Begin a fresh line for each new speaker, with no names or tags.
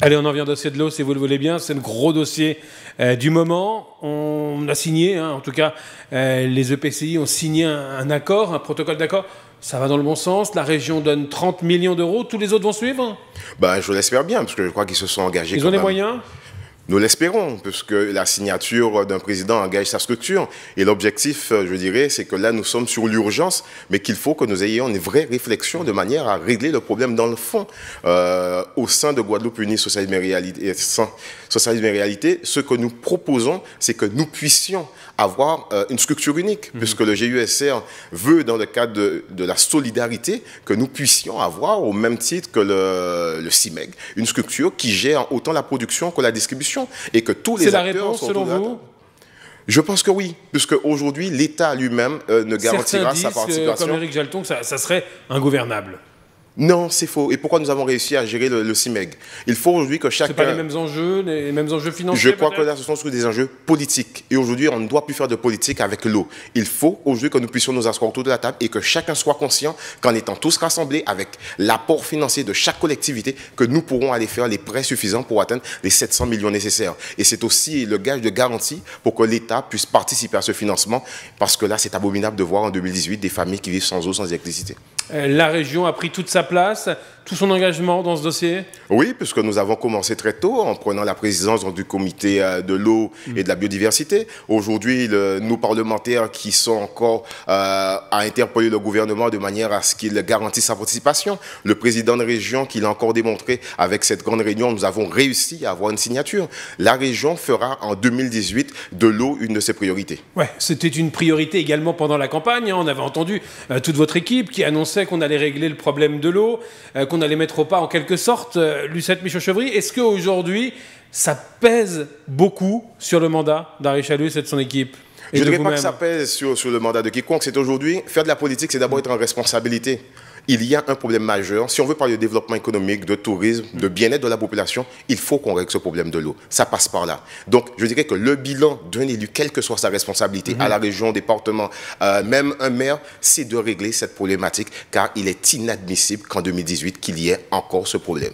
Allez, on en vient au dossier de l'eau, si vous le voulez bien. C'est le gros dossier du moment. On a signé, en tout cas, les EPCI ont signé un accord, un protocole d'accord. Ça va dans le bon sens. La région donne 30 millions d'euros. Tous les autres vont suivre?
Je l'espère bien, parce que je crois qu'ils se sont engagés.
Ils ont les moyens?
Nous l'espérons, puisque la signature d'un président engage sa structure. Et l'objectif, je dirais, c'est que là, nous sommes sur l'urgence, mais qu'il faut que nous ayons une vraie réflexion de manière à régler le problème dans le fond. Au sein de Guadeloupe Unie Socialisme et Réalité, ce que nous proposons, c'est que nous puissions avoir une structure unique, puisque le GUSR veut, dans le cadre de la solidarité, que nous puissions avoir, au même titre que le CIMEG, une structure qui gère autant la production que la distribution. Et que tous les acteurs. C'est la réponse
selon vous?
Je pense que oui, puisque aujourd'hui l'État lui-même ne garantira sa participation.
Comme Éric Jalton, que ça serait ingouvernable.
Non, c'est faux. Et pourquoi nous avons réussi à gérer le CIMEG? Il faut aujourd'hui que chacun...
Ce pas les mêmes enjeux financiers?
Je crois que là, ce sont des enjeux politiques. Et aujourd'hui, on ne doit plus faire de politique avec l'eau. Il faut aujourd'hui que nous puissions nous asseoir autour de la table et que chacun soit conscient qu'en étant tous rassemblés avec l'apport financier de chaque collectivité, que nous pourrons aller faire les prêts suffisants pour atteindre les 700 millions nécessaires. Et c'est aussi le gage de garantie pour que l'État puisse participer à ce financement, parce que là, c'est abominable de voir en 2018 des familles qui vivent sans eau, sans électricité.
La région a pris toute sa place, tout son engagement dans ce dossier?
Oui, puisque nous avons commencé très tôt en prenant la présidence du comité de l'eau et de la biodiversité. Aujourd'hui, nos parlementaires qui sont encore à interpeller le gouvernement de manière à ce qu'il garantisse sa participation. Le président de région qui l'a encore démontré avec cette grande réunion, nous avons réussi à avoir une signature. La région fera en 2018 de l'eau une de ses priorités.
Ouais, c'était une priorité également pendant la campagne. On avait entendu toute votre équipe qui annonçait qu'on allait régler le problème de l'eau, qu'on allait mettre au pas en quelque sorte Lucette Michaud-Chevry. Est-ce qu'aujourd'hui, ça pèse beaucoup sur le mandat d'Harry Chalus et de son équipe?
Je ne dirais pas que ça pèse sur le mandat de quiconque. C'est aujourd'hui, faire de la politique, c'est d'abord être en responsabilité. Il y a un problème majeur. Si on veut parler de développement économique, de tourisme, de bien-être de la population, il faut qu'on règle ce problème de l'eau. Ça passe par là. Donc, je dirais que le bilan d'un élu, quelle que soit sa responsabilité, à la région, au département, même un maire, c'est de régler cette problématique, car il est inadmissible qu'en 2018, qu'il y ait encore ce problème.